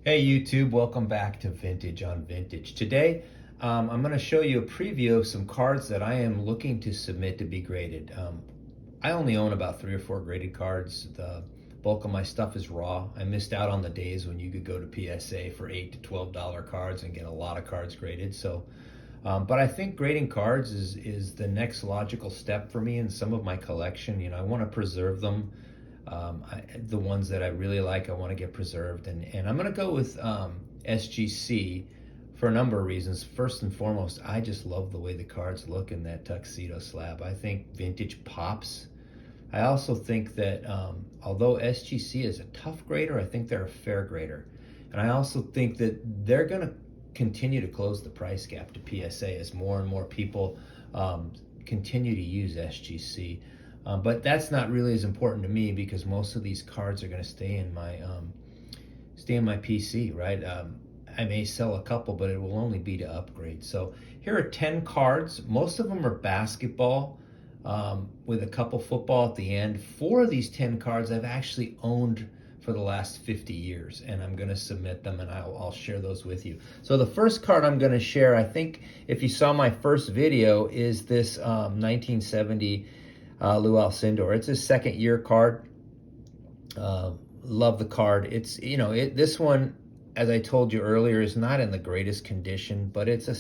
Hey YouTube, welcome back to Vintage on Vintage. Today, I'm going to show you a preview of some cards that I am looking to submit to be graded. I only own about 3 or 4 graded cards. The bulk of my stuff is raw. I missed out on the days when you could go to PSA for $8 to $12 cards and get a lot of cards graded. But I think grading cards is the next logical step for me in some of my collection. You know, I want to preserve them. The ones that I really like, I want to get preserved, and I'm going to go with SGC for a number of reasons. First and foremost, I just love the way the cards look in that tuxedo slab. I think vintage pops. I also think that although SGC is a tough grader, I think they're a fair grader, and I also think that they're going to continue to close the price gap to PSA as more and more people continue to use SGC. But that's not really as important to me because most of these cards are going to stay in my PC, right? I may sell a couple, but it will only be to upgrade. So here are 10 cards. Most of them are basketball with a couple football at the end. 4 of these 10 cards I've actually owned for the last 50 years, and I'm going to submit them, and I'll share those with you. So the first card I'm going to share, I think if you saw my first video, is this 1970 Lou Alcindor. It's his second year card. Love the card. It's, you know, this one, as I told you earlier, is not in the greatest condition, but it's a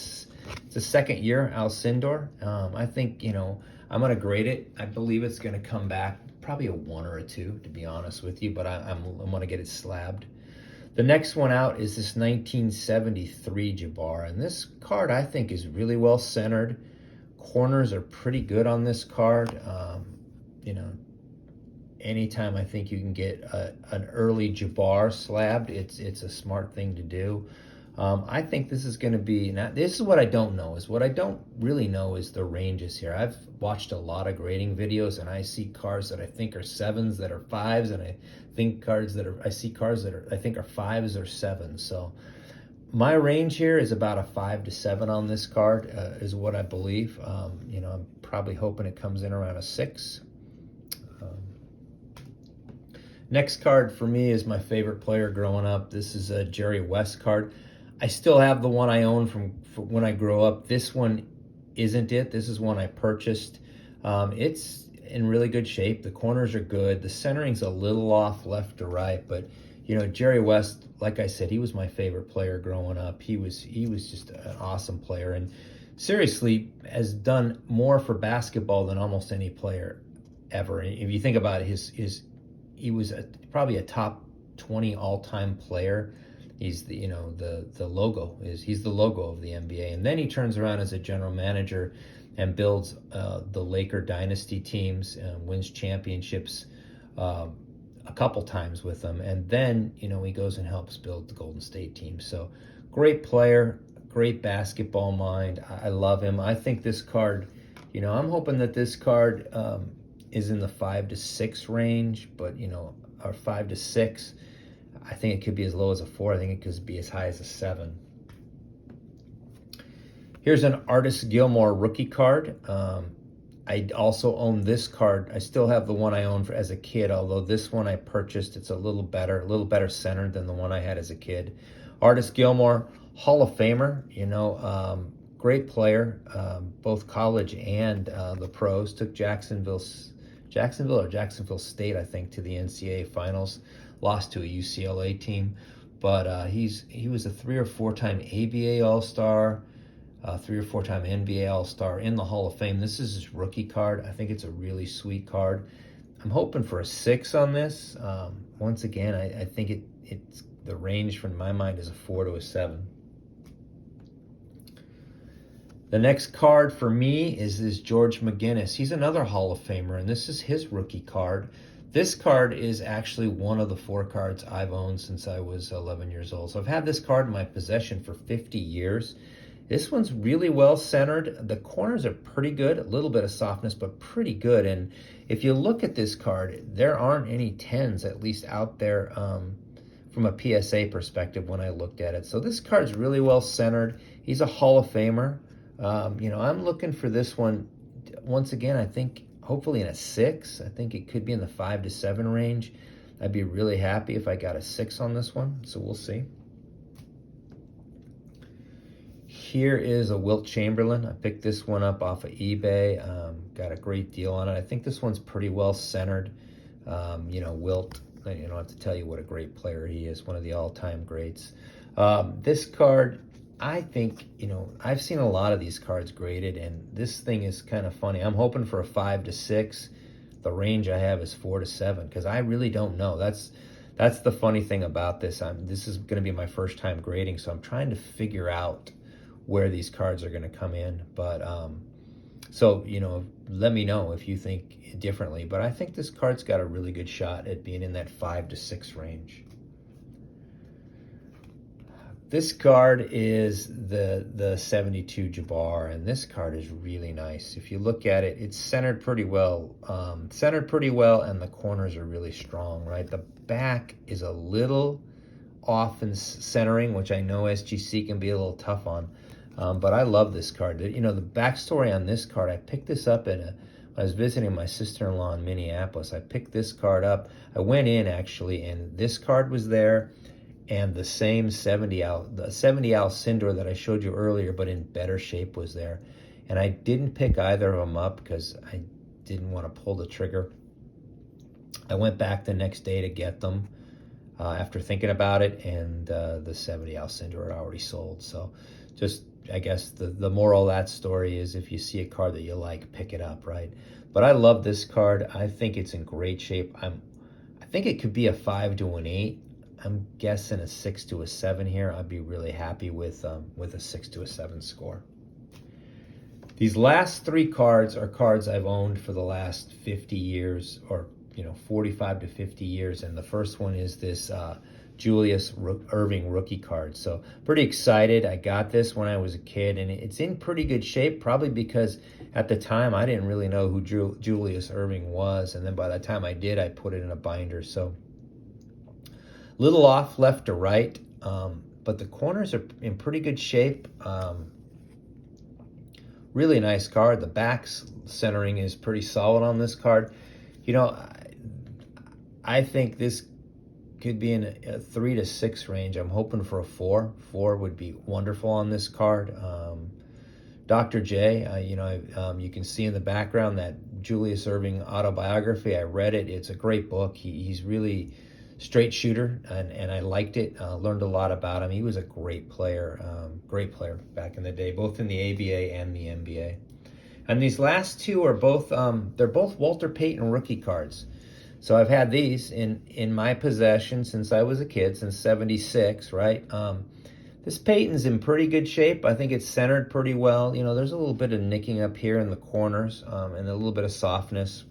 second year Alcindor. I think, you know, I'm going to grade it. I believe it's going to come back probably a 1 or a 2, to be honest with you, but I'm going to get it slabbed. The next one out is this 1973 Jabbar, and this card I think is really well centered. Corners are pretty good on this card. You know, anytime I think you can get an early Jabbar slabbed, it's a smart thing to do. I think this is going to be, now this is what I don't know, is what I don't really know is the ranges here. I've watched a lot of grading videos, and I see cards that I think are 7s that are 5s, and I see cards that I think are 5s or 7s. So my range here is about a 5 to 7 on this card, is what I believe. You know, I'm probably hoping it comes in around a 6. Next card for me is my favorite player growing up. This is a Jerry West card. I still have the one I own from when I grew up. This one isn't it. This is one I purchased. It's in really good shape. The corners are good. The centering's a little off left to right, but you know, Jerry West, like I said, he was my favorite player growing up. He was just an awesome player, and seriously has done more for basketball than almost any player ever. And if you think about it, he was probably a top 20 all-time player. He's the, you know, he's the logo of the NBA. And then he turns around as a general manager and builds the Laker dynasty teams, wins championships a couple times with them, and then, you know, he goes and helps build the Golden State team. So great player, great basketball mind. I love him. I think this card, you know, I'm hoping that this card is in the 5 to 6 range, but, you know, or 5 to 6. I think it could be as low as a 4. I think it could be as high as a 7. Here's an Artis Gilmore rookie card. I also own this card. I still have the one I owned as a kid, although this one I purchased. It's a little better centered than the one I had as a kid. Artis Gilmore, Hall of Famer, you know, great player, both college and the pros. Took Jacksonville or Jacksonville State, I think, to the NCAA finals. Lost to a UCLA team, but he was a 3 or 4 time ABA All-Star. 3 or 4 time NBA All-Star, in the Hall of Fame. This is his rookie card. I think it's a really sweet card. I'm hoping for a 6 on this. Once again, I think it's the range from my mind is a 4 to a 7. The next card for me is this George McGinnis. He's another Hall of Famer, and this is his rookie card. This card is actually one of the 4 cards I've owned since I was 11 years old. So I've had this card in my possession for 50 years. This one's really well centered. The corners are pretty good, a little bit of softness, but pretty good. And if you look at this card, there aren't any 10s, at least out there from a PSA perspective when I looked at it. So this card's really well centered. He's a Hall of Famer. You know, I'm looking for this one, once again, I think hopefully in a 6. I think it could be in the 5 to 7 range. I'd be really happy if I got a 6 on this one, so we'll see. here is a Wilt Chamberlain. I picked this one up off of eBay. Got a great deal on it. I think this one's pretty well centered. You know, Wilt, I don't have to tell you what a great player he is, one of the all-time greats. This card, I think, you know, I've seen a lot of these cards graded, and this thing is kind of funny. I'm hoping for a 5 to 6. The range I have is 4 to 7, because I really don't know. That's the funny thing about this. This is going to be my first time grading, so I'm trying to figure out where these cards are going to come in. But so, you know, let me know if you think differently. But I think this card's got a really good shot at being in that 5 to 6 range. This card is the 72 Jabbar, and this card is really nice. If you look at it, it's centered pretty well. And the corners are really strong, right? The back is a little off in centering, which I know SGC can be a little tough on. But I love this card. You know, the backstory on this card, I picked this up I was visiting my sister-in-law in Minneapolis. I picked this card up. I went in, actually, and this card was there, and the same 70 Al Sindor that I showed you earlier, but in better shape, was there. And I didn't pick either of them up because I didn't want to pull the trigger. I went back the next day to get them after thinking about it, and the 70 Al Sindor had already sold. So just, I guess the moral of that story is, if you see a card that you like, pick it up, right? But I love this card. I think it's in great shape. I think it could be a 5 to an 8. I'm guessing a 6 to a 7 here. I'd be really happy with a 6 to a 7 score. These last 3 cards are cards I've owned for the last 50 years, or 45 to 50 years. And the first one is this Julius Erving rookie card. So pretty excited. I got this when I was a kid, and it's in pretty good shape, probably because at the time I didn't really know who Julius Erving was. And then by the time I did, I put it in a binder. So little off left to right, but the corners are in pretty good shape. Really nice card. The back centering is pretty solid on this card. You know, I think this could be in a 3 to 6 range. I'm hoping for a 4. 4 would be wonderful on this card. Dr. J, you can see in the background that Julius Erving autobiography. I read it. It's a great book. He's really straight shooter, and I liked it. Learned a lot about him. He was a great player back in the day, both in the ABA and the NBA. And these last 2 are both they're both Walter Payton rookie cards. So I've had these in my possession since I was a kid, since '76, right? This Payton's in pretty good shape. I think it's centered pretty well. You know, there's a little bit of nicking up here in the corners, and a little bit of softness.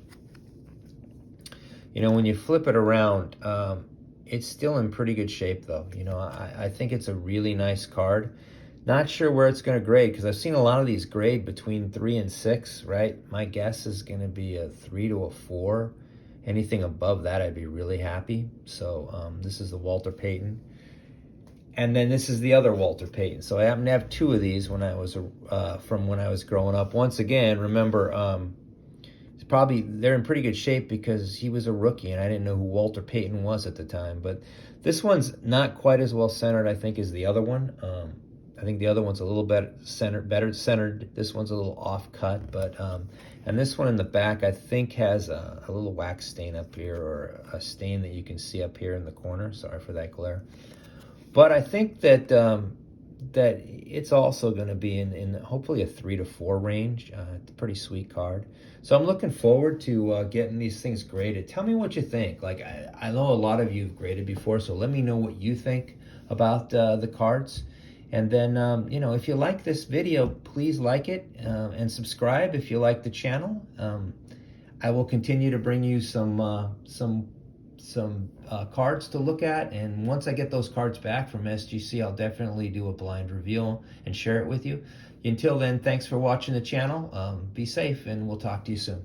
You know, when you flip it around, it's still in pretty good shape, though. You know, I think it's a really nice card. Not sure where it's going to grade, because I've seen a lot of these grade between 3 and 6, right? My guess is going to be a 3 to a 4. Anything above that, I'd be really happy. So this is the Walter Payton. And then this is the other Walter Payton. So I happen to have 2 of these when I was from when I was growing up. Once again, remember, they're in pretty good shape because he was a rookie, and I didn't know who Walter Payton was at the time. But this one's not quite as well centered, I think, as the other one. I think the other one's a little better centered. This one's a little off cut, but and this one in the back, I think, has a little wax stain up here, or a stain that you can see up here in the corner. Sorry for that glare. But I think that that it's also going to be in hopefully a 3 to 4 range. It's a pretty sweet card. So I'm looking forward to getting these things graded. Tell me what you think. Like, I know a lot of you have graded before, so let me know what you think about the cards. And then, if you like this video, please like it and subscribe if you like the channel. I will continue to bring you some cards to look at, and once I get those cards back from SGC, I'll definitely do a blind reveal and share it with you. Until then, thanks for watching the channel. Be safe, and we'll talk to you soon.